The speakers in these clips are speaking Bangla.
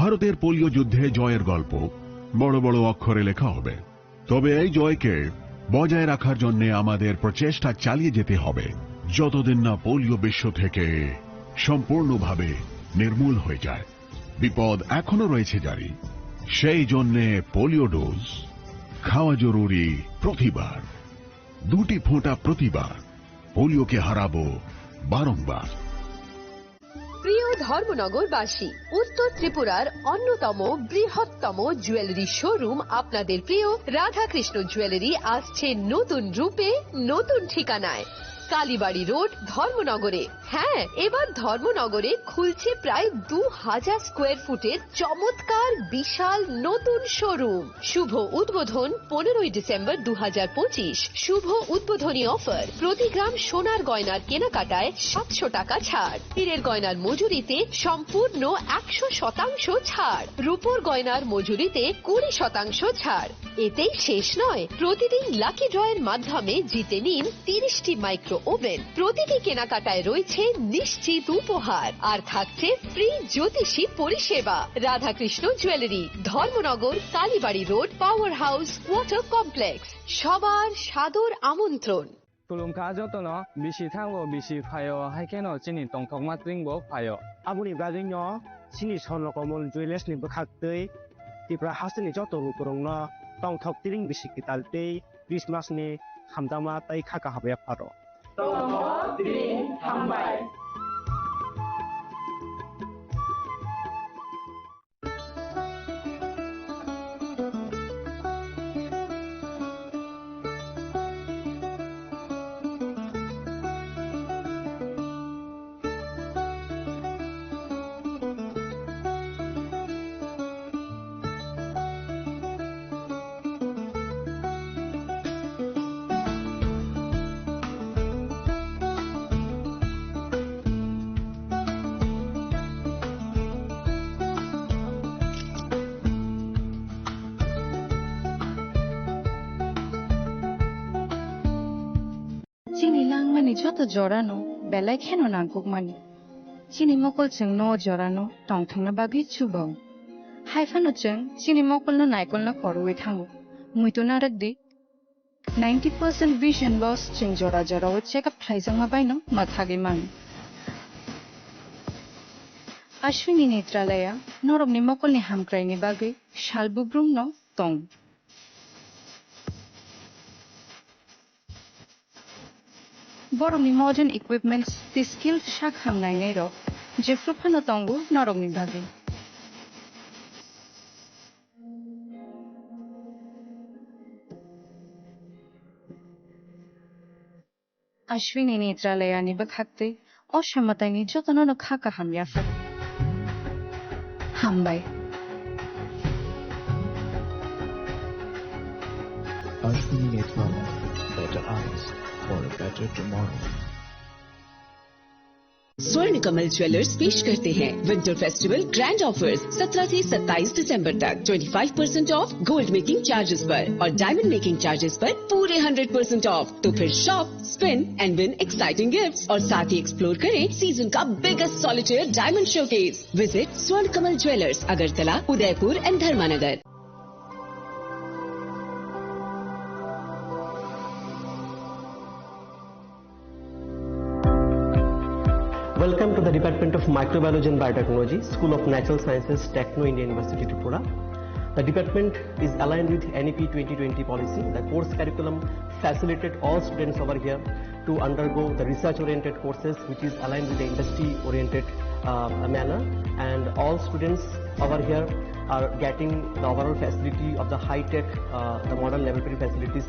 ভারতের পোলিও যুদ্ধে জয়ের গল্প বড় বড় অক্ষরে লেখা হবে, তবে এই জয়কে বজায় রাখার জন্য আমাদের প্রচেষ্টা চালিয়ে যেতে হবে যতদিন না পোলিও বিশ্ব থেকে সম্পূর্ণভাবে নির্মূল হয়ে যায়। বিপদ এখনো রয়েছে জারি, সেই জন্যে পোলিও ডোজ খাওয়া জরুরি প্রতিবার, 2টি ফোঁটা প্রতিবার। পোলিওকে হারাবো বারংবার। প্রিয় ধর্মনগরবাসী, উত্তর ত্রিপুরার অন্যতম বৃহত্তম জুয়েলারি শোরুম আপনাদের প্রিয় রাধাকৃষ্ণ জুয়েলারি আসছে নতুন রূপে, নতুন ঠিকানায়, কালীবাড়ি রোড, ধর্মনগরে। হ্যাঁ, এবার ধর্মনগরে খুলছে প্রায় 2000 স্কোয়ার ফুটের চমৎকার বিশাল নতুন শোরুম। শুভ উদ্বোধন 15ই ডিসেম্বর 2025। শুভ উদ্বোধনী অফার, প্রতি গ্রাম সোনার গয়নার কেনাকাটায় 700 টাকা ছাড়, হীরের গয়নার মজুরিতে সম্পূর্ণ 100% ছাড়, রূপোর গয়নার মজুরিতে 20% ছাড়। এতেই শেষ নয়, প্রতিদিন লাকি ড্রয়ের মাধ্যমে জিতে নিন 30টি মাইক্রো ওভেন। প্রতিটি কেনাকাটায় রয়েছে নিশ্চিত উপহার, আর থাকছে ফ্রি জ্যোতিষী পরিষেবা। Radhakrishna jewellery, Dharmanagar, Kalibari road, power house water complex. সবার সাদর আমন্ত্রণ। Tulungka jotono bisi thango bisi phayo haikeno chini tongthok matringbo phayo. Abuni bradingno chini sonrokomol jewelers ni bkhaktei tipra hasini joto rukurongno tongthok tiring bisi kitaltei Christmas ni hamdama tai khaka habya pharo. Tongthok tiring hambai. চিনি লাংমানি যত জড়ানো বেলায় খেনো নাঙ্কুক মানি চিনি মকল जों न' জড়ানো টংথংনা বাগি চুবাও হাইফানো जों চিনি মকলনো নাইকলনা করওয়ে থাঙ্গো মুইতো নারকদি 90% vision loss जों জড়া জড়াও চেকআপ খাইজাংমা বাইনো মাথাগে মান আশ্বিনী নেত্রালয়া নরমনি মকলনি হামক্রাইনি বাগি শালবুব্রুম ন তং Boromni modern equipments, the skilled shakham nainero, Jeffrupano tongu, Noromni bagi. Ashwini Netralayani bakhakte, Oshamatani Jotono Khaka Hamyafa. Hambai. Ashwini Netralaya, better eyes for a better tomorrow. स्वर्ण कमल ज्वेलर्स पेश करते हैं विंटर फेस्टिवल ग्रैंड ऑफर्स 17 से 27 दिसंबर तक 25% ऑफ गोल्ड मेकिंग चार्जेस पर और डायमंड मेकिंग चार्जेस पर पूरे 100% ऑफ। तो फिर shop, spin and win exciting gifts और साथ ही एक्सप्लोर करें सीजन का biggest solitaire diamond showcase. Visit Swarna Kamal jewellers, Agartala, Udaipur and Dharmanagar. Welcome to the Department of Microbiology and Biotechnology, School of Natural Sciences, Techno India University, Tripura. The department is aligned with NEP 2020 policy. The course curriculum facilitated all students over here to undergo the research-oriented courses, which is aligned with the industry-oriented manner. And all students over here are getting the overall facility of the high-tech, the modern laboratory facilities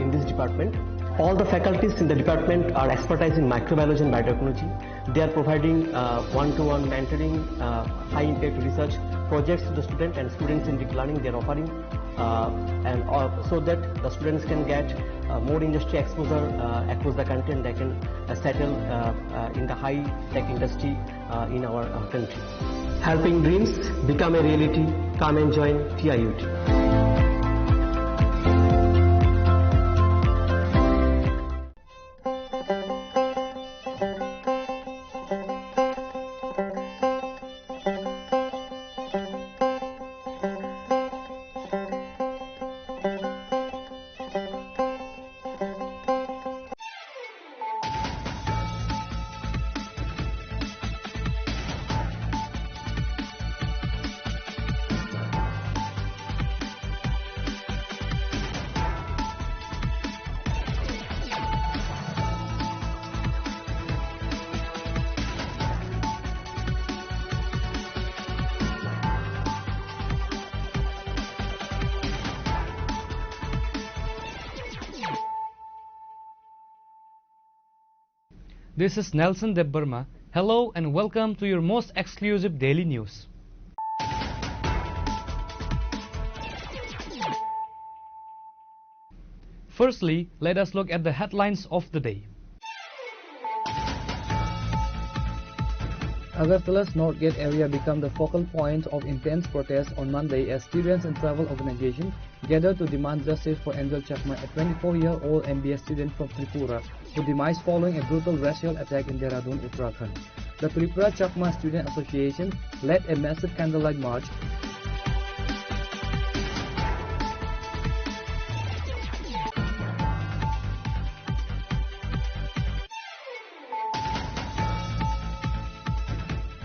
in this department. All the faculties in the department are expertise in microbiology and biotechnology. They are providing one-to-one mentoring, high-impact research projects to the student and students in deep learning. They are offering so that the students can get more industry exposure across the country and they can settle in the high-tech industry in our country. Helping dreams become a reality. Come and join TIUT. This is Nelson Debbarma. Hello and welcome to your most exclusive daily news. Firstly, let us look at the headlines of the day. Agartala's Northgate area became the focal point of intense protests on Monday as students and travel organizations gathered to demand justice for Angel Chakma, a 24-year-old MBA student from Tripura, who demised following a brutal racial attack in Dehradun, Uttarakhand. The Tripura Chakma Student Association led a massive candlelight march.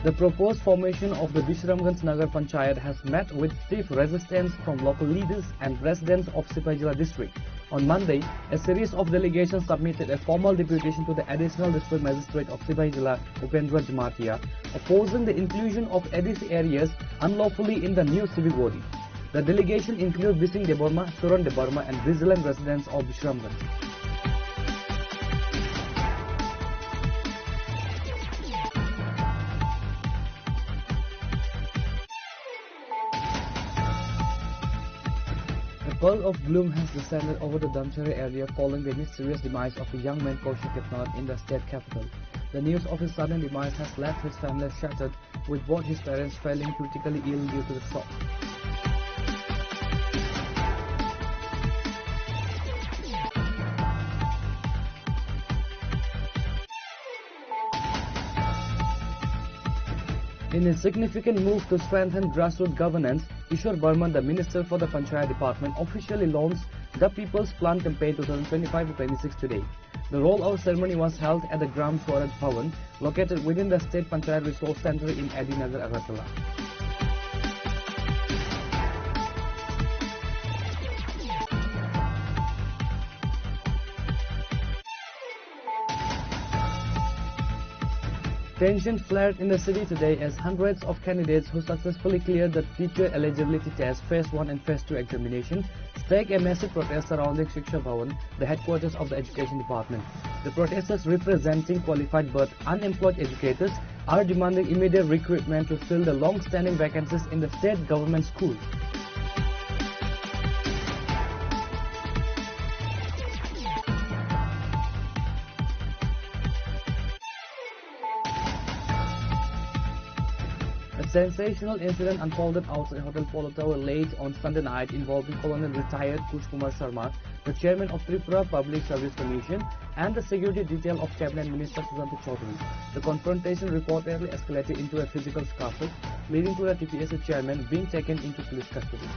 The proposed formation of the Bishramganj Nagar Panchayat has met with stiff resistance from local leaders and residents of Sipahijala district. On Monday, a series of delegations submitted a formal deputation to the Additional District Magistrate of Sipahijala, Upendra Jamatia, opposing the inclusion of ADC areas unlawfully in the new civic body. The delegation includes Bising Deborma, Suran Deborma and vigilant residents of Bishramganj. A pall of gloom has descended over the Damchari area following the mysterious demise of the young man Kaushik Ketnath in the state capital. The news of his sudden demise has left his family shattered, with both his parents falling critically ill due to the shock. In a significant move to strengthen grassroots governance, Ishwar Burman, the Minister for the Panchayat Department, officially launched the People's Plan Campaign 2025-26 today. The rollout ceremony was held at the Gram Swaraj Bhavan, located within the State Panchayat Resource Center in Adinagar, Agartala. Tension flared in the city today as hundreds of candidates who successfully cleared the teacher eligibility test Phase 1 and Phase 2 examination staged a massive protest surrounding Shiksha Bhavan, the headquarters of the Education Department. The protesters, representing qualified but unemployed educators, are demanding immediate recruitment to fill the long-standing vacancies in the state government schools. A sensational incident unfolded outside Hotel Polo Tower late on Sunday night involving Colonel retired Kush Kumar Sharma, the chairman of Tripura Public Service Commission, and the security detail of Cabinet Minister Sujanta Chaudhary. The confrontation reportedly escalated into a physical scuffle, leading to the TPSA chairman being taken into police custody.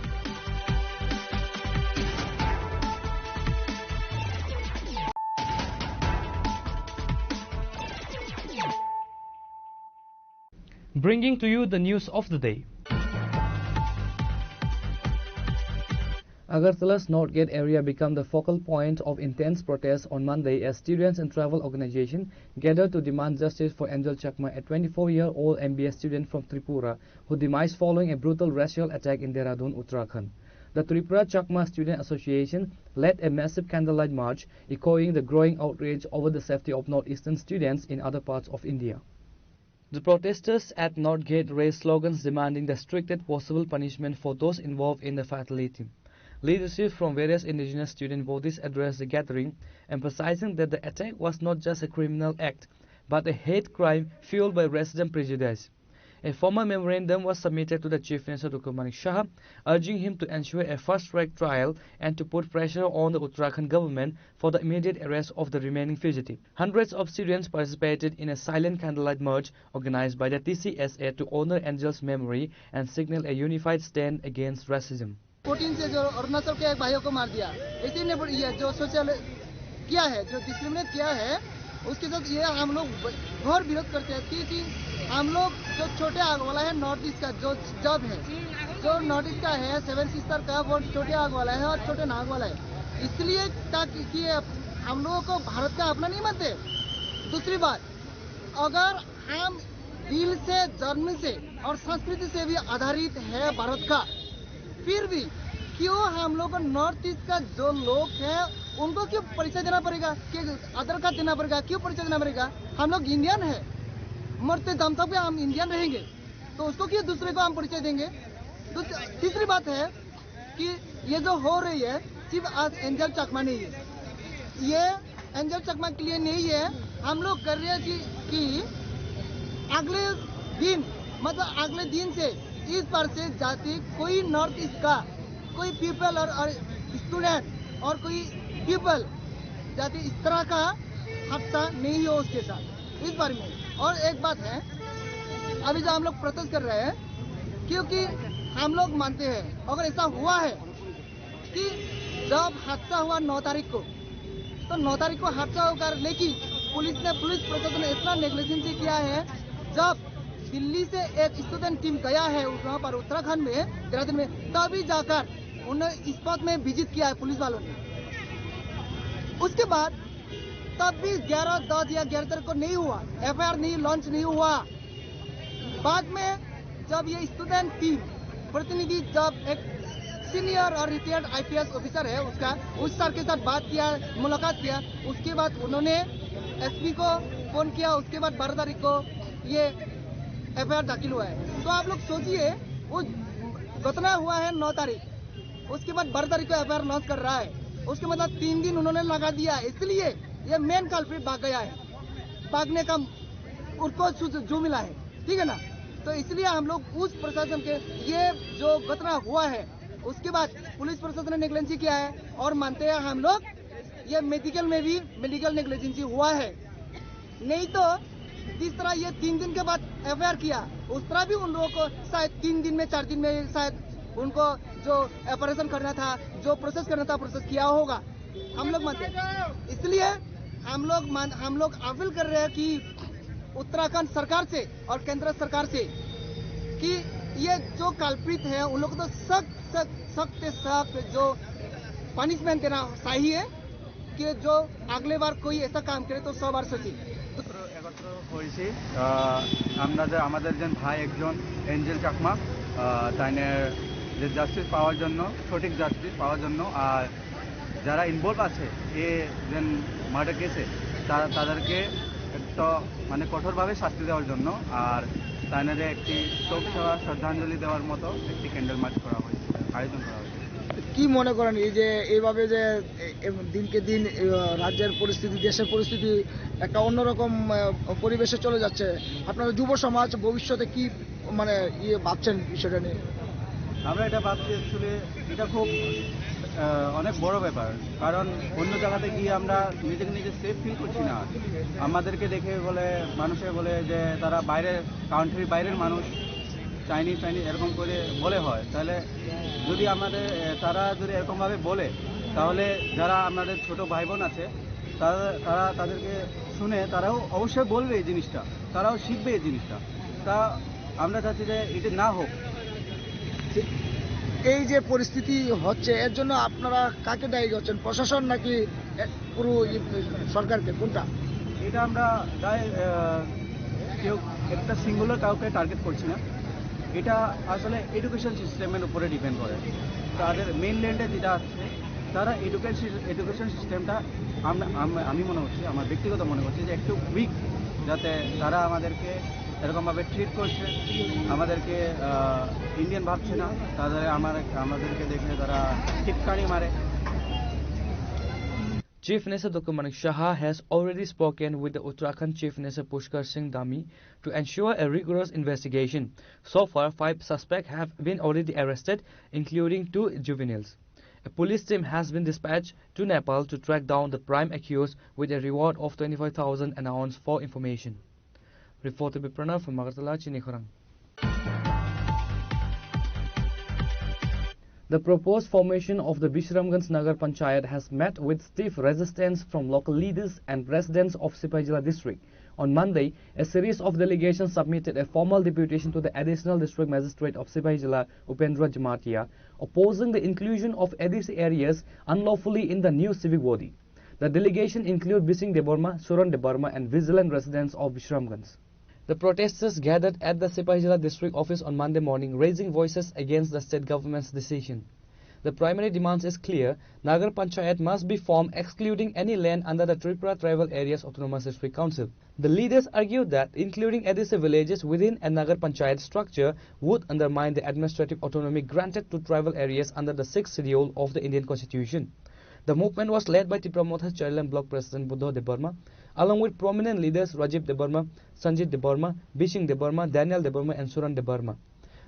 Bringing to you the news of the day. Agartala's Northgate area became the focal point of intense protests on Monday as students and travel organizations gathered to demand justice for Angel Chakma, a 24-year-old MBA student from Tripura, who demised following a brutal racial attack in Dehradun, Uttarakhand. The Tripura Chakma Student Association led a massive candlelight march, echoing the growing outrage over the safety of northeastern students in other parts of India. The protesters at Northgate raised slogans demanding the strictest possible punishment for those involved in the fatality. Leadership from various indigenous student bodies addressed the gathering, emphasizing that the attack was not just a criminal act, but a hate crime fueled by resident prejudice. A formal memorandum was submitted to the Chief Minister Dr. Manik Shah, urging him to ensure a fast-track trial and to put pressure on the Uttarakhand government for the immediate arrest of the remaining fugitive. Hundreds of students participated in a silent candlelight march organized by the TCSA to honor Angel's memory and signal a unified stand against racism. 14 से जो अरुणाचल के एक भाइयों को मार दिया, इसी ने ये जो सोशल किया है, जो डिस्क्रिमिनेट किया है, उसके साथ ये हम लोग घोर विरोध करते हैं कि हम लोग जो छोटे आग वाला है नॉर्थ ईस्ट का जो जब है, जो नॉर्थ ईस्ट का है 7 सिस्टर का वो छोटे आग वाला है और छोटे नाग वाला है, इसलिए ताकि हम लोगों को भारत का अपना नहीं मानते। दूसरी बात, अगर हम दिल से, जन्म से और संस्कृति से भी आधारित है भारत का, फिर भी क्यों हम लोग नॉर्थ ईस्ट का जो लोग हैं उनको क्यों परिचय देना पड़ेगा, कि आधार कार्ड देना पड़ेगा, क्यों परिचय देना पड़ेगा? हम लोग इंडियन है, मरते दम तक भी हम इंडियन रहेंगे, तो उसको क्यों दूसरे को हम परिचय देंगे? तीसरी बात है कि ये जो हो रही है सिर्फ आज एंजल चकमा नहीं है, ये एंजल चकमा के लिए नहीं है। हम लोग कर रहे हैं कि अगले दिन, मतलब अगले दिन से इस बार से जाति कोई नॉर्थ ईस्ट का कोई पीपल और स्टूडेंट और कोई पीपल जाति इस तरह का हादसा नहीं हो उसके साथ इस बारे में। और एक बात है, अभी जो हम लोग प्रोटेस्ट कर रहे हैं, क्योंकि हम लोग मानते हैं अगर ऐसा हुआ है कि जब हादसा हुआ 9 तारीख को, तो 9 तारीख को हादसा होकर, लेकिन पुलिस प्रशासन ने इतना नेग्लिजेंसी किया है। जब दिल्ली से एक स्टूडेंट टीम गया है वहाँ पर उत्तराखंड में 13 दिन में, तभी जाकर उन्होंने स्पॉट में विजिट किया है पुलिस वालों ने। उसके बाद तब भी 11, 10 या 11 तारीख को नहीं हुआ, एफआईआर नहीं लॉन्च नहीं हुआ। बाद में जब ये स्टूडेंट टीम प्रतिनिधि, जब एक सीनियर और रिटायर्ड आईपीएस ऑफिसर है उस सर के साथ बात किया, मुलाकात किया, उसके बाद उन्होंने एसपी को फोन किया। उसके बाद 12 तारीख को ये एफआईआर दाखिल हुआ है। तो आप लोग सोचिए, वो घटना हुआ है 9 तारीख, उसके बाद 12 तारीख को एफआईआर लॉन्च कर रहा है, उसके मतलब 3 दिन उन्होंने लगा दिया। इसलिए ये मेन कल्प्रिट भाग गया है, भागने का उसको जो मिला है, ठीक है ना। तो इसलिए हम लोग उस प्रशासन के, ये जो घटना हुआ है उसके बाद पुलिस प्रशासन ने नेग्लिजेंसी किया है, और मानते हैं हम लोग ये मेडिकल में भी मेडिकल नेग्लिजेंसी हुआ है। नहीं तो जिस तरह ये 3 दिन के बाद एफआईआर किया, उस तरह भी उन लोगों को शायद 3 दिन में 4 दिन में शायद उनको जो ऑपरेशन करना था, जो प्रोसेस करना था, प्रोसेस किया होगा, हम लोग मानते हैं। इसलिए हम लोग अपील कर रहे हैं कि उत्तराखंड सरकार से और केंद्र सरकार से कि ये जो कल्प्रिट है उन लोगों को तो सख्त जो पनिशमेंट देना चाहिए, कि जो अगले बार कोई ऐसा काम करे तो 100 बार सोचे। একত্র হয়েছি আমরা যে আমাদের যে ভাই একজন এঞ্জেল চাকমা তাইনের যে জাস্টিস পাওয়ার জন্য, সঠিক জাস্টিস পাওয়ার জন্য, আর যারা ইনভলভ আছে এ যে মার্ডার কেসে তাদেরকে একটা মানে কঠোরভাবে শাস্তি দেওয়ার জন্য, আর তাইনের একটি শোক সভা শ্রদ্ধাঞ্জলি দেওয়ার মতো একটি ক্যান্ডেল মার্চ করা হয়েছে, আয়োজন করা হয়েছে। কি মনে করেন এই যে এইভাবে যে দিনকে দিন রাজ্যের পরিস্থিতি, দেশের পরিস্থিতি একটা অন্যরকম পরিবেশে চলে যাচ্ছে, আপনারা যুব সমাজ ভবিষ্যতে কি মানে ভাবছেন বিষয়টা নিয়ে? আমরা এটা ভাবছি, অ্যাকচুয়ালি এটা খুব অনেক বড় ব্যাপার, কারণ অন্য জায়গাতে গিয়ে আমরা নিজে সেফ ফিল করছি না। আমাদেরকে দেখে মানুষে বলে যে তারা কান্ট্রির বাইরের মানুষ, চাইনিজ এরকম করে বলে হয়। তাহলে যদি তারা যদি এরকমভাবে বলে, তাহলে যারা আমাদের ছোট ভাই বোন আছে তাদেরকে শুনে তারাও অবশ্যই বলবে এই জিনিসটা, তারাও শিখবে এই জিনিসটা। তা আমরা চাচ্ছি যে এটা না হোক। এই যে পরিস্থিতি হচ্ছে এর জন্য আপনারা কাকে দায়ী করছেন, প্রশাসন নাকি পুরো সরকারকে, কোনটা? এটা আমরা কেউ একটা সিঙ্গুলার কাউকে টার্গেট করছি না, এটা আসলে এডুকেশন সিস্টেমের উপরে ডিপেন্ড করে। তাদের মেইনল্যান্ডে যেটা আছে, তারা এডুকেশন সিস্টেমটা আমি মনে হচ্ছে, আমার ব্যক্তিগত মনে হচ্ছে যে একটু উইক, যাতে তারা আমাদেরকে এরকমভাবে ট্রিট করছে, আমাদেরকে ইন্ডিয়ান ভাবছে না, আমাদেরকে দেখে তারা টিপকানি মারে। Chief Minister Dr. Manik Shah has already spoken with the Uttarakhand Chief Minister Pushkar Singh Dhami to ensure a rigorous investigation. So far, 5 suspects have been already arrested, including 2 juveniles. A police team has been dispatched to Nepal to track down the prime accused with a reward of 25,000 announced for information. Reported by Pranav from Agartala, Chinikhorang. The proposed formation of the Vishramganj Nagar Panchayat has met with stiff resistance from local leaders and residents of Sipaijala district. On Monday, a series of delegations submitted a formal deputation to the Additional District Magistrate of Sipaijala, Upendra Jamatia, opposing the inclusion of ADC areas unlawfully in the new civic body. The delegation include Bising Deborma, Suran Deborma and vigilant residents of Vishramganj. The protesters gathered at the Sipaijala district office on Monday morning, raising voices against the state government's decision. The primary demands is clear. Nagar Panchayat must be formed excluding any land under the Tripura Tribal Areas Autonomous District Council. The leaders argued that including adhesive villages within a Nagar Panchayat structure would undermine the administrative autonomy granted to tribal areas under the 6th schedule of the Indian Constitution. The movement was led by Tripura Mothas Charilam Block President Buddha Debarma, along with prominent leaders Rajiv Debarma, Sanjit Debarma, Bishing Debarma, Daniel Debarma and Suran Debarma.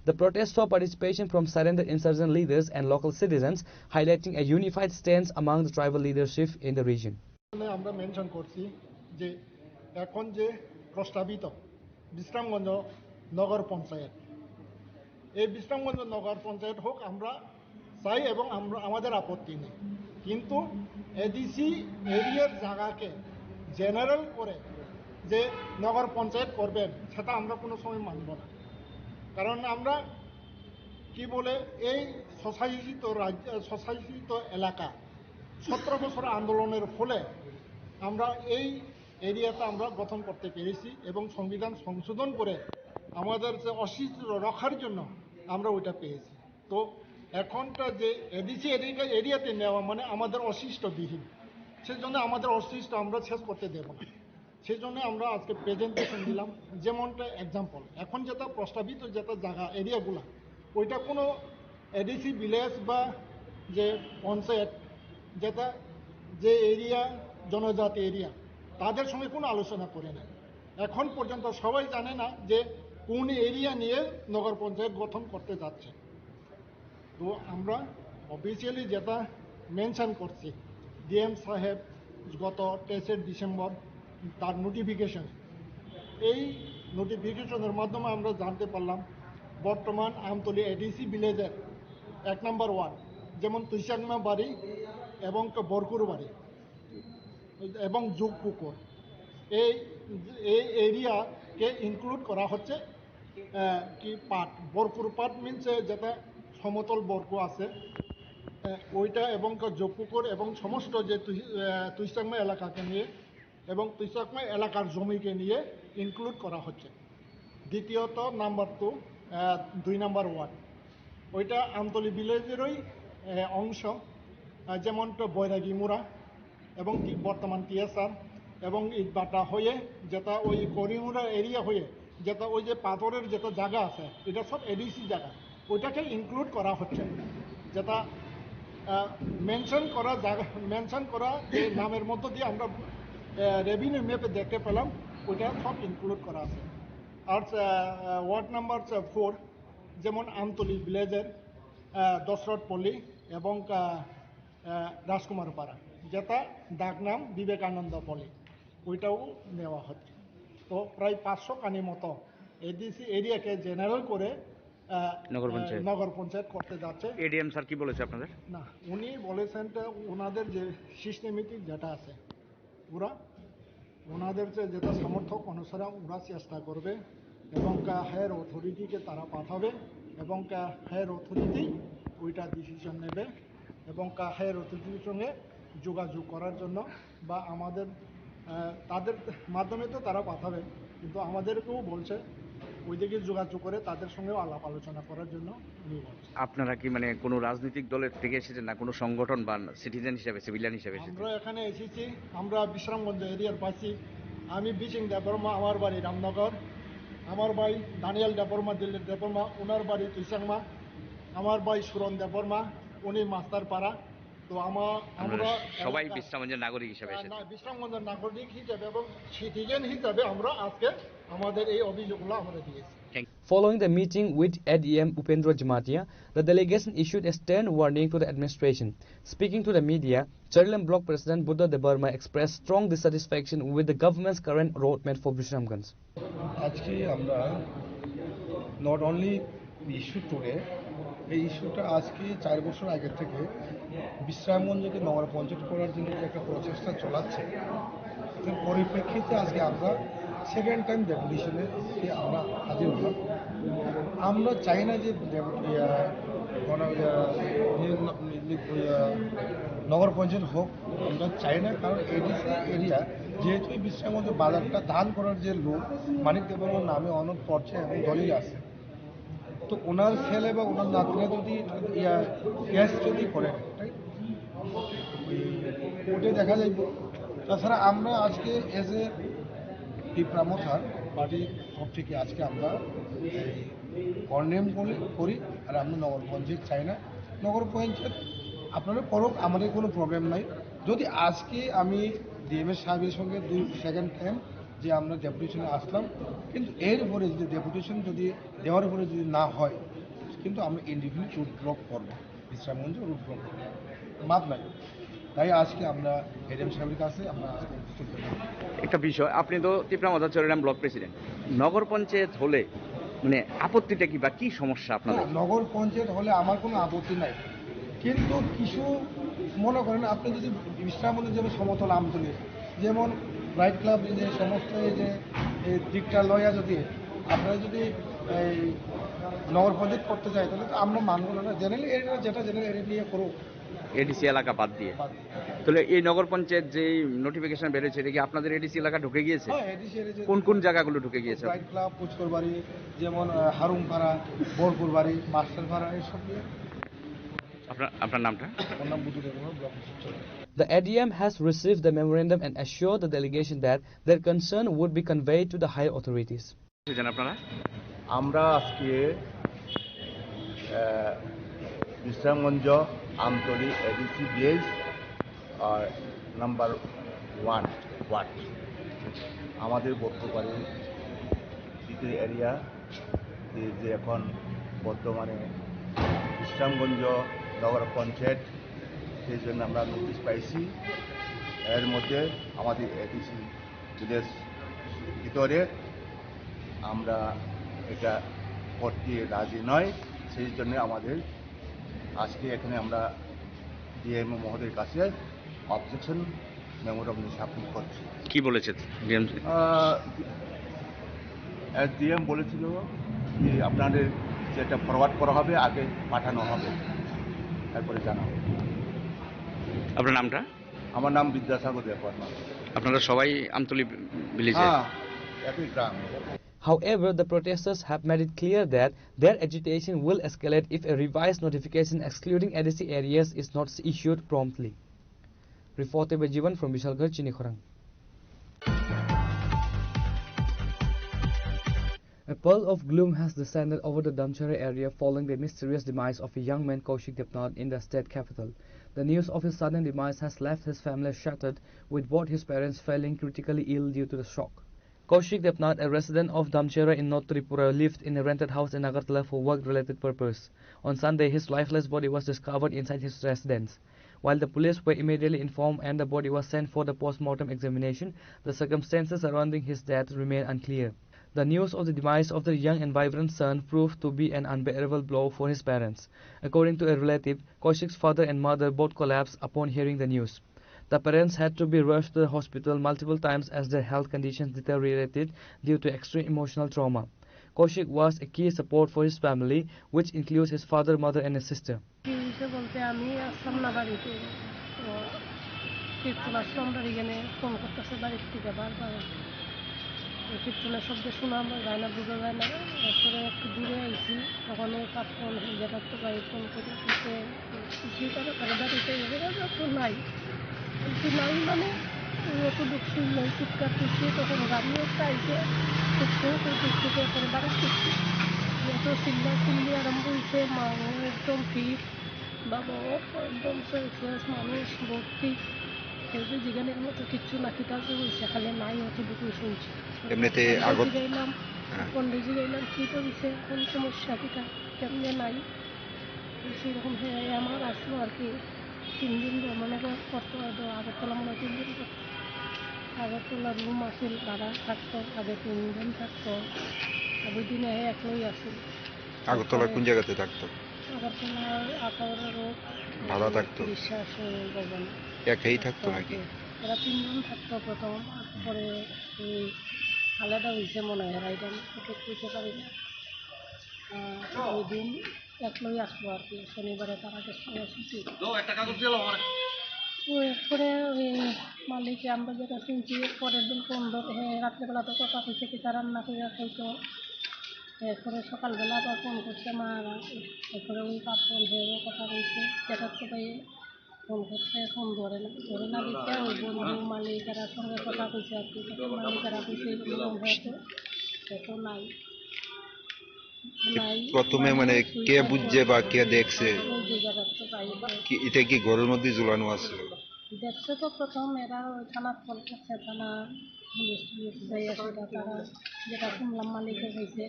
The protest saw participation from surrendered insurgent leaders and local citizens, highlighting a unified stance among the tribal leadership in the region. আমরা মেনশন করছি যে এখন যে প্রস্তাবিত বিশ্রামগঞ্জ নগর পঞ্চায়েত এই বিশ্রামগঞ্জ নগর পঞ্চায়েত হোক আমরা চাই এবং আমরা আমাদের আপত্তি নেই কিন্তু এডিসি এরিয়ার জায়গাকে জেনারেল করে যে নগর পঞ্চায়েত করবেন সেটা আমরা কোনো সময় মানব না কারণ আমরা কি বলে এই স্বশাসিত এলাকা 17 বছর আন্দোলনের ফলে আমরা এই এরিয়াটা আমরা গঠন করতে পেরেছি এবং সংবিধান সংশোধন করে আমাদের যে অস্তিত্ব রক্ষার জন্য আমরা ওইটা পেয়েছি তো এখনটা যে এডিসি এরিয়াতে নেওয়া মানে আমাদের অশিষ্টবিহীন সেজন্য আমাদের অস্তিত্ব আমরা শেষ করতে দেব না সেই জন্য আমরা আজকে প্রেজেন্টেশন দিলাম যেমনটা এক্সাম্পল এখন যেটা প্রস্তাবিত যেটা জায়গা এরিয়াগুলো ওইটা কোনো এডিসি ভিলেজ বা যে পঞ্চায়েত যেটা যে এরিয়া জনজাতি এরিয়া তাদের সঙ্গে কোনো আলোচনা করে না এখন পর্যন্ত সবাই জানে না যে কোন এরিয়া নিয়ে নগর পঞ্চায়েত গঠন করতে যাচ্ছে তো আমরা অফিসিয়ালি যেটা মেনশন করছি ডিএম সাহেব গত 23 ডিসেম্বর তার নোটিফিকেশন এই নোটিফিকেশনের মাধ্যমে আমরা জানতে পারলাম বর্তমান আমতলী এডিসি ভিলেজের 1 নম্বর ওয়ার্ড যেমন তুইসাংমা বাড়ি এবং বরকুর বাড়ি এবং যোগপুকুর এই এরিয়াকে ইনক্লুড করা হচ্ছে কি পাট বরকুর পাট মিনস যেটা সমতল বরকু আছে ওইটা এবং যোগপুকুর এবং সমস্ত যে তুইসাংমা এলাকাকে নিয়ে এবং তুইসাংমা এলাকার জমিকে নিয়ে ইনক্লুড করা হচ্ছে দ্বিতীয়ত নাম্বার 2 নম্বর ওয়ার্ড ওইটা আমতলী ভিলেজেরই অংশ যেমন বৈরাগী মুড়া এবং বর্তমান টিএসআর এবং ইটবাটা হয়ে যেটা ওই করিমুড়া এরিয়া হয়ে যেটা ওই যে পাথরের যেটা জায়গা আছে এটা সব এডিসি জায়গা ওইটাকে ইনক্লুড করা হচ্ছে যেটা মেনশন করা যে নামের মধ্য দিয়ে আমরা রেভিনিউ ম্যাপে দেখতে পেলাম ওইটা সব ইনক্লুড করা আছে আর ওয়ার্ড নাম্বার 4 যেমন আমতলী ভিলেজের দশরথপল্লী এবং রাজকুমার পাড়া যেটা ডাকনাম বিবেকানন্দ পল্লী ওইটাও নেওয়া হচ্ছে তো প্রায় 500 কানি মতো এডিসি এরিয়াকে জেনারেল করে নগর পঞ্চায়েত করতে যাচ্ছে এডিএম স্যার কি বলেছে আপনাদের না উনি বলেছেন ওনাদের যে সিস্টেমেটিক যেটা আছে ওনাদের যেটা সামর্থ্য অনুসারে ওরা চেষ্টা করবে এবং হায়ার অথরিটিকে তারা পাঠাবে এবং হায়ার অথরিটি ওইটা ডিসিশন নেবে এবং হায়ার অথরিটির সঙ্গে যোগাযোগ করার জন্য বা আমাদের তাদের মাধ্যমে তো তারা পাঠাবে কিন্তু আমাদেরকেও বলছে ওইদিকে যোগাযোগ করে তাদের সঙ্গেও আলাপ আলোচনা করার জন্য উনি বলছেন আপনারা কি মানে কোনো রাজনৈতিক দলের থেকে এসেছেন না কোনো সংগঠন বা সিটিজেন হিসেবে সিভিলিয়ান হিসেবে এসেছেন আমরা এখানে এসেছি আমরা বিশ্রামগঞ্জ এরিয়ার বাসী আমি বিচিং দেববর্মা আমার বাড়ি রামনগর আমার ভাই দানিয়াল দেববর্মা দিল্লির দেববর্মা ওনার বাড়ি তুইসাংমা আমার ভাই সুরন দেববর্মা উনি মাস্টারপাড়া তো আমরা সবাই বিশ্রামগঞ্জের নাগরিক হিসেবে এসেছি বিশ্রামগঞ্জের নাগরিক হিসেবে এবং সিটিজেন হিসেবে আমরা আজকে আমাদের এই অভিযোগগুলো আমরা দিয়েছি Following the meeting with ADM Upendra Jamatia, the delegation issued a stern warning to the administration. Speaking to the media, Charilam Block President Buddha Debarma expressed strong dissatisfaction with the government's current roadmap for Bisramganj. আজকে আমরা not only the issue today, এই ইস্যুটা আজকে 4 বছর আগে থেকে বিশ্রামগঞ্জকে নগর পঞ্চায়েত করার জন্য একটা প্রচেষ্টা চলাচ্ছে এর পরিপ্রেক্ষিতে আজকে আমরা সেকেন্ড টাইম ডেপুটেশনে আমরা হাজির হলাম আমরা চাই না যে নগর পঞ্চায়েত হোক আমরা চাই না কারণ এডিসি এরিয়া যেহেতু এই বিশ্রামগঞ্জ বাজারটা দান করার যে লোক মানিক দেববর্মার নামে অনেক পড়ছে এবং দলিল আছে তো ওনার ছেলে বা ওনার নাতরা যদি কেস যদি করে কোর্টে দেখা যাইব। তাছাড়া আমরা আজকে এজ এ পিপরামথার পার্টির তরফ থেকে আজকে আমরা কন্ডেম করি, আর আমরা নগর পঞ্চায়েত চাই না। নগর পঞ্চায়েত আপনারা করুক, আমাদের কোনো প্রবলেম নাই। যদি আজকে আমি ডিএমএস সাহেবের সঙ্গে সেকেন্ড টাইম যে আমরা ডেপুটেশনে আসলাম, কিন্তু এর উপরে যদি ডেপুটেশন যদি দেওয়ার উপরে যদি না হয়, কিন্তু আমরা ইন্ডিভিজুয়াল রুট ব্লক করবো, বিশ্রামগঞ্জ রুট ব্লক করবো, বাদ নাই। তাই আজকে আমরা এডিএম সাহেবের কাছে আমরা আজকে চলতে পারি। একটা বিষয়, আপনি তো তিপ্রামথা চরিরাম ব্লক প্রেসিডেন্ট, নগর পঞ্চায়েত হলে মানে আপত্তিটা কি বা কি সমস্যা আপনাদের? নগর পঞ্চায়েত হলে আমার কোনো আপত্তি নাই, কিন্তু কিছু মনে করেন আপনি যদি বিশ্রামগঞ্জে যেমন সমতল আমতলি, যেমন রাইট ক্লাব, যে সমস্ত এই যে দিকটা লয়া, যদি আপনারা যদি এই নগর পঞ্চায়েত করতে চাই, তাহলে তো আমরা মানব না। জেনারেল এরিয়া যেটা জেনারেল এরিয়া নিয়ে করুক, এডিসি এলাকা বাদ দিয়ে। তাহলে এই নগর পঞ্চায়েত যে নোটিফিকেশন বেরোচ্ছে, এটা কি আপনাদের এডিসি এলাকা ঢুকে গিয়েছে? কোন কোন জায়গাগুলো ঢুকে গিয়েছে? রাইট ক্লাব, পুচকরবাড়ি, যেমন হারুমপাড়া, বোরপুরবাড়ি, মাস্টারপাড়া, এইসব নিয়ে। আপনার নামটা? আমার নাম Budhu Debbarma, block president. The ADM has received the memorandum and assured the delegation that their concern would be conveyed to the higher authorities. আপনারা আমরা আজকে Bishramganj Amtali ADC village number 1 ward, আমাদের বর্তমানে দ্বিতীয় এরিয়া যে এখন বর্তমানে বিশ্রামগঞ্জ নগর পঞ্চায়েত, সেই জন্য আমরা নোটিশ পাইছি। এর মধ্যে আমাদের এডিসি ভিলেজ ভিতরে আমরা এটা করতে রাজি নয়, সেই জন্য আমাদের আজকে এখানে আমরা ডিএম মহোদয়ের কাছে অবজেকশন মেমোরান্ডাম সাবমিট করছি। কি বলেছে ডিএম? ডিএম বলেছিল যে আপনাদের যেটা ফরওয়ার্ড করা হবে, আগে পাঠানো হবে, তারপরে জানাবো। আপনার নামটা? আমার নাম বিদ্যাসাগর দেববর্মা। আপনারা সবাই আমতলী ভিলেজে? হ্যাঁ, একই গ্রাম। However, the protesters have made it clear that their agitation will escalate if a revised notification excluding ADC areas is not issued promptly. Reported by Jivan from Bishalgarh, Chinikhorang. A pall of gloom has descended over the Damchara area following the mysterious demise of a young man, Kaushik Debnath, in the state capital. The news of his sudden demise has left his family shattered, with both his parents falling critically ill due to the shock. Kaushik Debnath, a resident of Damchara in North Tripura, lived in a rented house in Agartala for work-related purpose. On Sunday, his lifeless body was discovered inside his residence. While the police were immediately informed and the body was sent for the post-mortem examination, the circumstances surrounding his death remain unclear. The news of the demise of the young and vibrant son proved to be an unbearable blow for his parents. According to a relative, Kaushik's father and mother both collapsed upon hearing the news. The parents had to be rushed to the hospital multiple times as their health conditions deteriorated due to extreme emotional trauma. Kaushik was a key support for his family, which includes his father, mother and his sister. কীর্তনের শব্দ শোনা যায় না, বোঝা যায় না। তারপরে একটু দূরে আইছি, তখন কাজ ফোন যেটা তো ভাই ফোন করে দাঁড়িয়ে তো নাই, কিন্তু নাই মানে অত দুঃখ শুনলাই চিৎকার করছি, তখন গাড়ি একটা আইসে দেখতে করে বাড়ি করছি, এত চিল্লি আরম্ভ হয়েছে। মা একদম ফিট, বাবা একদম শেষ মানুষ ভর্তি, কেউ যেখানের মতো কিচ্ছু না, কিতাবে বলছে খালি নাই, অতটুকু শুনছি। এমনিতে গাইলাম পন্ডিজি গাইলাম কি তো দিছে, কোন সমস্যা কিটা কেমনে নাই, সেরকম হয়ে আমার আসলো আর কি। 3 দিন মনে করতো, আগরতলা মনে হয় 3 দিন করতো। আগরতলা রুম আসিল, ভাড়া থাকতো, আগে 3 দিন থাকতো, ওই দিনে একলাই আসিল। আগরতলা কোন জায়গাতে থাকতো? আগরতলার আখাউড়া রোড ভাড়া থাকতো, বিশ্বাস ভবন একাই থাকতো নাকি? এরা 3 জন থাকতো প্রথম, পরে আলাদা হয়েছে মনে হয়, রাইডার বুঝতে পারি না। ওই দিন একলাই আসলো আর কি, শনিবারে তার আগের সময় ছুটি। এরপরে ওই মালিকে আমরা যেটা শুনছি, পরের দিন ফোন ধরে রাত্রেবেলা তো কথা হয়েছে কি তারা রান্না করে খাইতো, এরপরে সকালবেলা আবার ফোন করছে মারা, এরপরে ওই পাপন হয়েও কথা বলছে, যেটার তো পাই ফোন করছে, ফোন ধরে না দিতে ওই বন্ধু মালিকেরা সঙ্গে কথা কইছে আর কি, তখন মালিকেরা কইছে এরকম হয়তো এত নাই নাই প্রথমে মানে কে বুঝছে বা কে দেখছে? ওই যে জায়গার তো পাই এটা কি ঘরের মধ্যে ঝুলানো আছে? দেখছে তো প্রথম এরা ওই থানার ফল করছে, থানা পুলিশ টুলিশ যাইয়া সেটা তারা যেটা শুনলাম মালিকে হয়েছে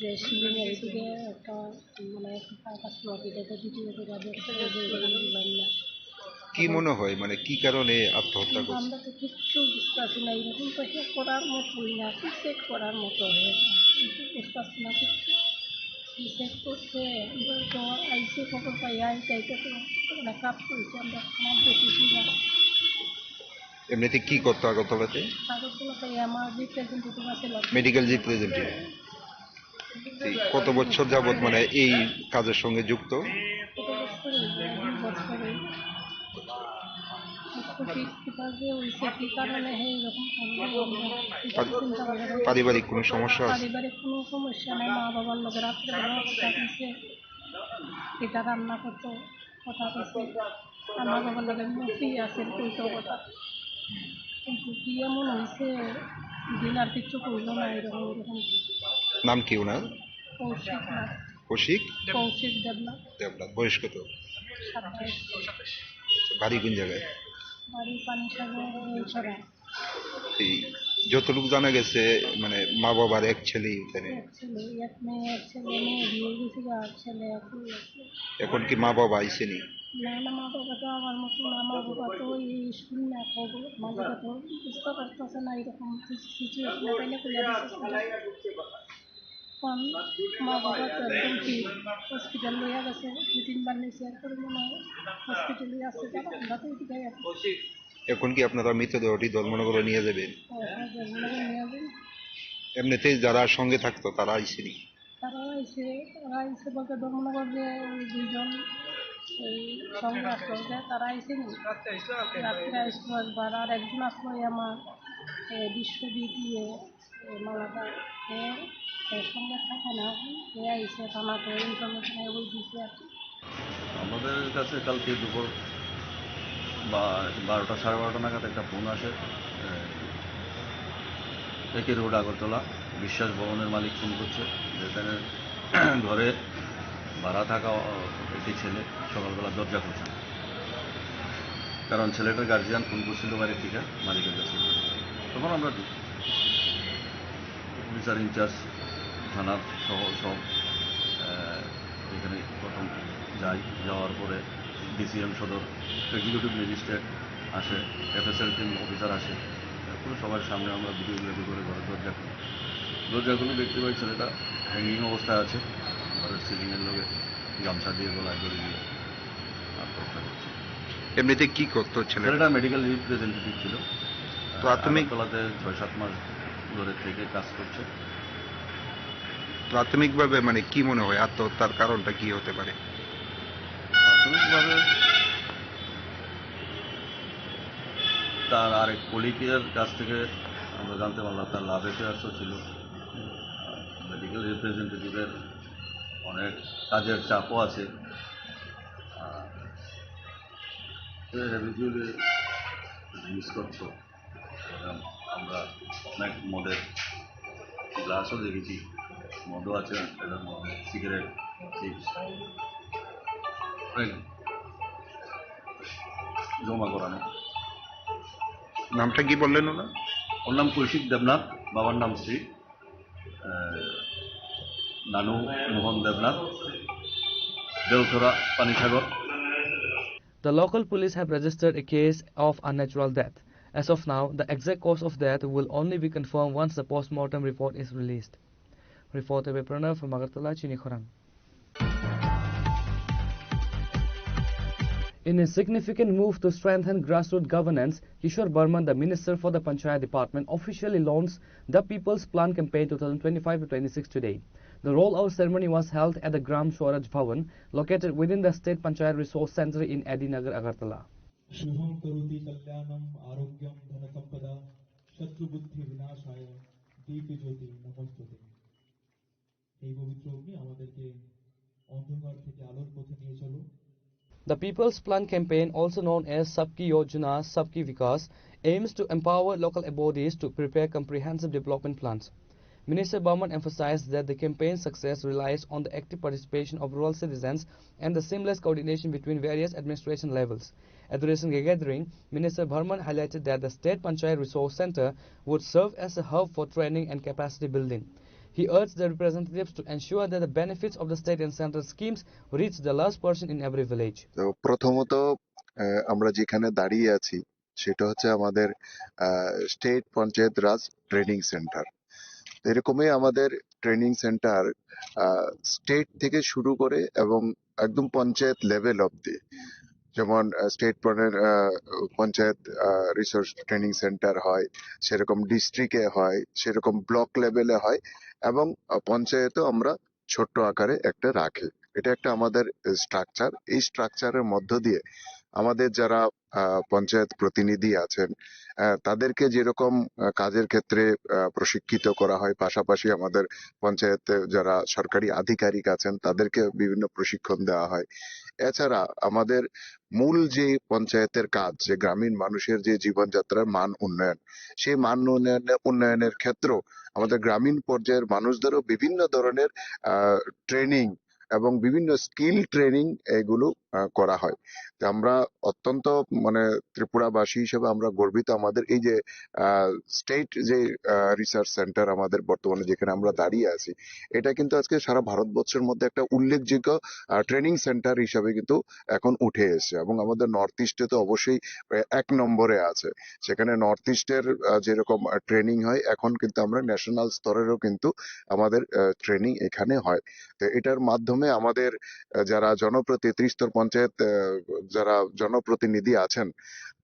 যে শিলিংয়ের দিকে একটা মানে কাস্টমার দিকে দ্বিতীয় জায়গা দেখছে যে এরকম দিলাম না। কি মনে হয় মানে কি কারণে আত্মহত্যা কিন্তু করছে? আমরা তো কিচ্ছু বুঝতে পারছি না, এরকম তো চেক করার মতোই না, কি চেক করার মতো হয়ে কিন্তু বুঝতে পারছি না কিচ্ছু। কি চেক করছে তো আইসে খবর পাই আইতে তো মানে কাজ করছে, আমরা খারাপ দেখেছি না। এমনিতে কি করতো আগরতলাতে? আগরতলাতে আমার রিপ্রেজেন্টেটিভ আছে, মেডিকেল রিপ্রেজেন্টেটিভ। কত বছর যাবত মানে এই কাজের সঙ্গে যুক্ত? কত বছরই 2 বছরই পারিবারিক কোনো সমস্যা আছে? পারিবারিক কোনো সমস্যা নাই, মা বাবার লোকের রাত্রেবেলা কথা কইছে, এটা রান্না করতো কথা কইছে, আমার বাবার লোকের মুখি আছে কইতো কথা, কিন্তু কি এমন হয়েছে দিন আর কিচ্ছু কইল না। এরকম নাম কি ওনার? কৌশিক না, কৌশিক দেবনাথ। বয়স কত? 27। বাড়ি কোন জায়গায়? বাড়ি পানিসাগর ছড়া। এই যতটুকু জানা গেছে মানে মা বাবার এক ছেলেই এখানে। এক মেয়ে বিয়ে গেছে, আর ছেলে এখন এখন কি মা বাবা আইসেনি? না মা বাবা তো আমার মতো না, মা বাবা তো এই স্কুল না খবর মালিকা তো বুঝতে পারতেছে না এরকম সিচুয়েশনে তাইলে খুলে দিচ্ছে। কারণ মা বাবা তো একদম ঠিক, হসপিটাল লইয়া গেছে 2-3 বার নিয়েছে, এরপরে মনে হয় হসপিটালে আসছে, তারা আমরা তো এদিকে আছি। এখন কি আপনারা মৃতদেহটি ধর্মনগরে নিয়ে যাবেন? এমনিতে যারা সঙ্গে থাকতো তারা আইসেনি? তারা আইসে বলতে ধর্মনগর যে ওই 2জন এই সঙ্গে আসলো যে তারা আইসেনি, রাত্রে আসলো একবার, আর একজন আসলো আমার বিশ্ববিদ্যালয়ে মালাটা এর সঙ্গে থাকে না, এ আইসে থানাতে ইনফরমেশন ওই দিচ্ছে আর কি। আমাদের কাছে কালকে দুপুর 12টা 12:30 নাগাদ একটা ফোন আসে, একে রোড আগরতলা বিশ্বাস ভবনের মালিক ফোন করছে, যেখানে ঘরে ভাড়া থাকা একটি ছেলে সকালবেলা দরজা খুলছে না, কারণ ছেলেটার গার্জিয়ান ফোন করছিল বাড়ির থেকে মালিকের কাছে। তখন আমরা অফিসার ইনচার্জ থানার সব এখানে প্রথম যাওয়ার পরে ডিসিএম সদর এক্সিকিউটিভ ম্যাজিস্ট্রেট আসে, এফএসএল টিম অফিসার আসে, পুরো সবার সামনে আমরা ভিডিওগ্রাফি করে ঘরে দরজা খুলে দেখতে পাই ছেলেটা হ্যাঙ্গিং অবস্থায় আছে, ঘরের সিলিংয়ের লোকে গামছা দিয়ে গলায় ধরে দিয়ে আত্মহত্যা করছে। এমনিতে কি করতো ছেলেটা? মেডিকেল রিপ্রেজেন্টেটিভ ছিল, আগরতলাতে 6-7 মাস ধরে থেকে কাজ করছে। প্রাথমিকভাবে মানে কি মনে হয় আত্মহত্যার কারণটা কি হতে পারে? প্রাথমিকভাবে তার আরেক কলিগের কাছ থেকে আমরা জানতে পারলাম তার লাভ অ্যাফেয়ার্সও ছিল, মেডিকেল রিপ্রেজেন্টেটিভের অনেক কাজের চাপও আছে, হ্যাবিচুয়ালি ড্রিঙ্কস করতো। আমরা অনেক মদের গ্লাসও দেখেছি, মদও আছে, সিগারেট, চিপস অনেক জমা করানো। নামটা কি বললেন ওনার? ওর নাম কৌশিক দেবনাথ, বাবার নাম শ্রী নানু মোহন Debnath, বেলথরা, Panisagar. The local police have registered a case of unnatural death. As of now, the exact cause of death will only be confirmed once the post-mortem report is released. Reporter by Pranav from Agartala, Chinikhorang. In a significant move to strengthen grassroots governance, Kishore Burman, the Minister for the Panchayat Department, officially launched the People's Plan Campaign 2025-26 today. The rollout ceremony was held at the Gram Swaraj Bhavan, located within the State Panchayat Resource Center in Adinagar, Agartala. शुभं करोति कल्याणं आरोग्यं धनसम्पदा शत्रुबुद्धि विनाशाय दीपज्योति नमोस्तुते। এই পবিত্র অগ্নি আমাদেরকে অন্ধকার থেকে আলোর পথে নিয়ে চলো। The People's Plan campaign, also known as Sabki Yojana Sabki Vikas, aims to empower local bodies to prepare comprehensive development plans. Minister Burman emphasized that the campaign's success relies on the active participation of rural citizens and the seamless coordination between various administration levels. At the recent gathering, Minister Burman highlighted that the State Panchayat Resource Center would serve as a hub for training and capacity building. He urged the representatives to ensure that the benefits of the state and central schemes reach the last person in every village. তো প্রথমত আমরা যেখানে দাঁড়িয়ে আছি সেটা হচ্ছে আমাদের স্টেট পঞ্চায়েত রাজ ট্রেনিং সেন্টার। এরকমই আমাদের ট্রেনিং সেন্টার স্টেট থেকে শুরু করে এবং একদম পঞ্চায়েত লেভেল অবধি, যেমন state panchayat resource training centre হয়, সেরকম ডিস্ট্রিক্টে হয়, সেরকম ব্লক লেভেলে হয়, এবং পঞ্চায়েতেও আমরা ছোট্ট আকারে একটা রাখি। এটা একটা আমাদের স্ট্রাকচার। এই স্ট্রাকচারের মধ্য দিয়ে আমাদের যারা পঞ্চায়েত প্রতিনিধি আছেন তাদেরকে যেরকম কাজের ক্ষেত্রে প্রশিক্ষিত করা হয়, পাশাপাশি আমাদের পঞ্চায়েতে যারা সরকারি আধিকারিক আছেন তাদেরকে বিভিন্ন প্রশিক্ষণ দেওয়া হয়। এছাড়া আমাদের মূল যে পঞ্চায়েতের কাজ, যে গ্রামীণ মানুষের যে জীবনযাত্রার মান উন্নয়ন, সেই মান উন্নয়নের ক্ষেত্রেও আমাদের গ্রামীণ পর্যায়ের মানুষদেরও বিভিন্ন ধরনের ট্রেনিং এবং বিভিন্ন স্কিল ট্রেনিং এগুলো করা হয়। তো আমরা অত্যন্ত ত্রিপুরাবাসী হিসেবে আমরা গর্বিত। আমাদের এই যে স্টেট যে রিসার্চ সেন্টার আমাদের বর্তমানে যেখানে আমরা দাঁড়িয়ে আছি, এটা কিন্তু আজকে সারা ভারতবর্ষের মধ্যে একটা উল্লেখযোগ্য ট্রেনিং সেন্টার হিসাবে কিন্তু এখন উঠে এসেছে, এবং আমাদের নর্থ ইস্টে তো অবশ্যই 1 নম্বরে আছে। সেখানে নর্থ ইস্টের যেরকম ট্রেনিং হয়, এখন কিন্তু আমরা ন্যাশনাল স্তরেরও কিন্তু আমাদের ট্রেনিং এখানে হয়। তো এটার মাধ্যমে আমাদের যারা ত্রিস্তর পঞ্চায়েত যারা জনপ্রতিনিধি আছেন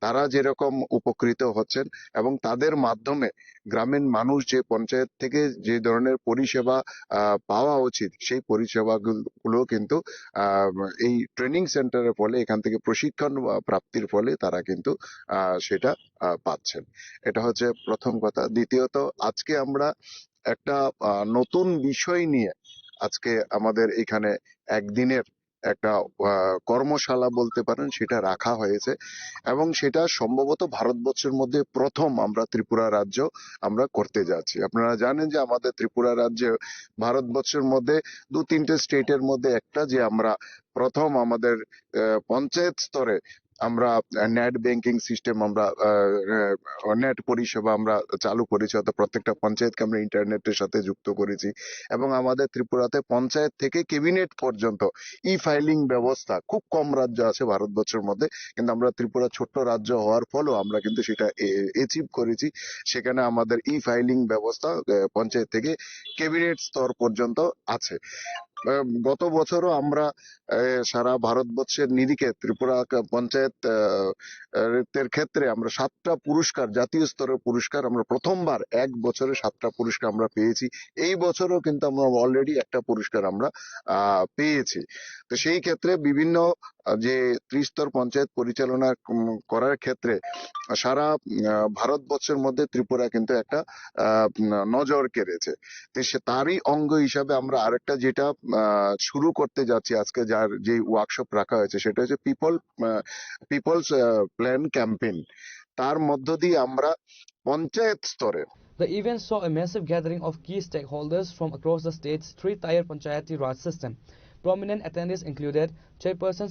তারা যেরকম উপকৃত হচ্ছেন, এবং তাদের মাধ্যমে গ্রামীণ মানুষ যে পঞ্চায়েত থেকে যে ধরনের পরিষেবা পাওয়া উচিত সেই পরিষেবাগুলো কিন্তু এই ট্রেনিং সেন্টারের ফলে, এখান থেকে প্রশিক্ষণ প্রাপ্তির ফলে তারা কিন্তু সেটা পাচ্ছেন। এটা হচ্ছে প্রথম কথা। দ্বিতীয়ত, আজকে আমরা একটা নতুন বিষয় নিয়ে আজকে আমাদের এখানে একদিনের একটা কর্মশালা বলতে পারেন সেটা রাখা হয়েছে, এবং সেটা সম্ভবত ভারতবর্ষের মধ্যে প্রথম আমরা ত্রিপুরা রাজ্য আমরা করতে যাচ্ছি। আপনারা জানেন যে আমাদের ত্রিপুরা রাজ্যে ভারতবর্ষের মধ্যে 2-3টে স্টেটের মধ্যে একটা, যে আমরা প্রথম আমাদের পঞ্চায়েত স্তরে আমরা নেট ব্যাংকিং সিস্টেম, আমরা নেট পরিষেবা আমরা চালু করেছি, অর্থাৎ প্রত্যেকটা পঞ্চায়েতকে আমরা ইন্টারনেটের সাথে যুক্ত করেছি। এবং আমাদের ত্রিপুরাতে পঞ্চায়েত থেকে ক্যাবিনেট পর্যন্ত ফাইলিং ব্যবস্থা, খুব কম রাজ্য আছে ভারতবর্ষের মধ্যে, কিন্তু আমরা ত্রিপুরা ছোট্ট রাজ্য হওয়ার ফলেও আমরা কিন্তু সেটা অ্যাচিভ করেছি। সেখানে আমাদের ফাইলিং ব্যবস্থা পঞ্চায়েত থেকে ক্যাবিনেট স্তর পর্যন্ত আছে। গত বছরও আমরা সারা ভারতবর্ষের নিরিখে ত্রিপুরা পঞ্চায়েত এর ক্ষেত্রে আমরা 7টা পুরস্কার, জাতীয় স্তরের পুরস্কার, আমরা প্রথমবার এক বছরে 7টা পুরস্কার আমরা পেয়েছি। এই বছরও কিন্তু আমরা অলরেডি একটা পুরস্কার আমরা পেয়েছি। তো সেই ক্ষেত্রে বিভিন্ন যে ত্রিস্তর পঞ্চায়েত পরিচালনা করার ক্ষেত্রে সারা ভারতবর্ষের মধ্যে ত্রিপুরা কিন্তু একটা নজর কেড়েছে। তো তারই অঙ্গ হিসাবে আমরা আরেকটা যেটা শুরু করতে যাচ্ছি আজকে, যার যে ওয়ার্কশপ রাখা হয়েছে, সেটা হচ্ছে পিপলস প্ল্যান ক্যাম্পেইন। তার মধ্য দিয়ে আমরা পঞ্চায়েত স্তরে The event saw a massive gathering of key stakeholders from across the state's 3-tier Panchayati Raj system. Prominent attendees included chairpersons